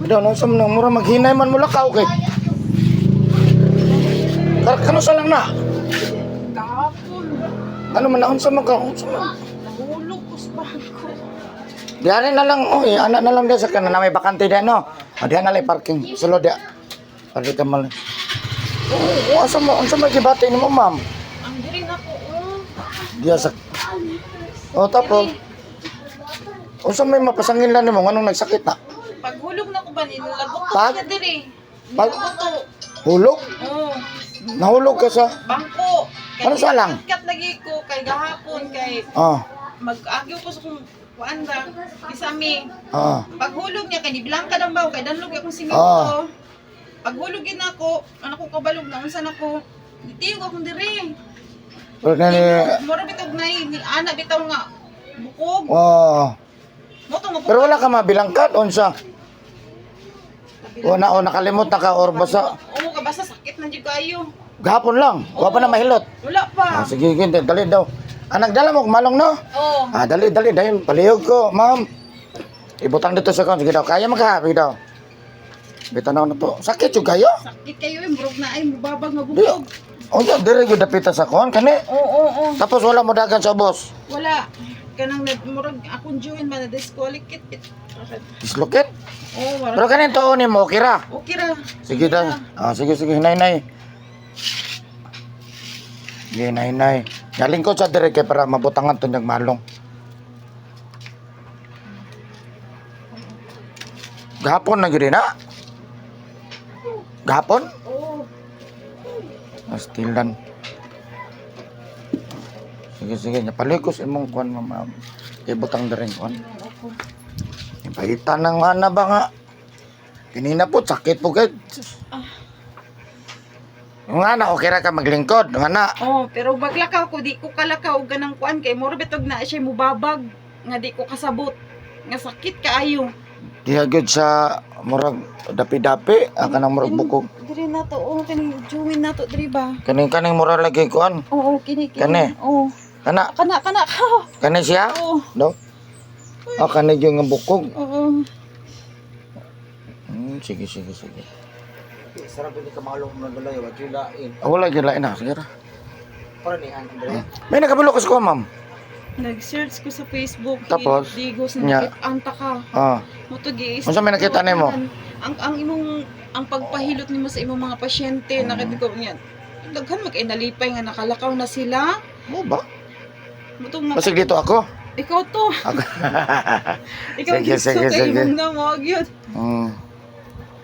Daw no sa nang mura maghinay man mula ka okay. Kano sa lang na? Kahapon. Ano man naon sa mga unsa man? Nahulog ko sa bangko. Diyan na lang oy, anak na lang dia sa kana may bakante dia no. Diyan na lang parking sulod dia. Pwede ka mal. Oh, asa mo gibati nimo ma'am? Ang diri na ko. Dia sa Oh tapos unsa may mapasangin lang nimo nganong nagsakit na? Paghulog na ko ba ni lagot Pag? siya diri. Pag Lagot. hulog? Oh, Nahulog ka sa bangko. Ano sa lang? Kat lagi ko kay gahapon kay Ah, mag-agyo ko sa kung kuan ba kisami. ah. Paghulog niya kay nibilang ka nang baw kay danlog akong Ah. simento. Paghulog gid nako, ano ko kabalog na unsa nako. Ditiyog akong diri. Pero kani Mura bitog na ni ana bitaw nga bukog. oh. Mo to mo. Pero wala ka mabilangkat unsa? O nakalimot na ka or basa Oo, kabasa sakit na jud kayo. gahapon lang. Wa pa na mahilot. Wala pa. Sige, dali daw. Nagdala mo malong no? Oo. Dali dayon palihog ko, ma'am. Ibutang dito sa kon sige daw. Kaya maghabi daw. Bitanaw na to. Sakit jud kayo? Sakit kayo murog na ay mubabag nga Di. bukog. O ya dire gyud dapita sa kon kani. Oo. Tapos wala mo dagan sa boss. Wala. Kanang murag akong join man na disqualified. Dislocate. Oo, wala. Pero kanin to ni mo kira. Okay ra. Sige daw. Sige hinay. Sige hinay. Galing ko sa dire kay para mabutangan to malong. Gahapon na gyud na. Gahapon? Oo. Astilan. Sige, napalikos imong kuan ma'am. Ibutang na rin kuan. Ipahitan ng ana ba nga. Kanina po, sakit po kay. Yung ana, okay ra ka maglingkod. Yung ana. Oh, pero baglakaw ko, di ko kalakaw ganang kuan kay mura bitog na siya mubabag nga di ko kasabot. Nga sakit kaayo. Dihagod sa murag dapi-dapi. Kanang murag bukog. Diri na to, oh, kani join na to diri ba? Kaning murag lagi kuan. Oo, kini. Kani? Oo. Kana, Kana ka. kani siya? Oo. No? Kani yung nga bukog. Oo. Sige. Sarap ini kemalong nagulay wa julain. Wala dyan lain na. Sige ra. Para ni an Andre. May nakabalo ka ko, ma'am. Nag-search ko sa Facebook. Tapos? Digos Nya. na anta ka. Mo to giis. Unsa may nakita nimo? Ang imong ang pagpahilot nimo sa imong mga pasyente nakita ko niya. Daghan mag-inalipay nga nakalakaw na sila. Mo ba? Mutong na. Basig dito ako. Ikaw to. Ako. Ikaw Sige. kay imong namog yun.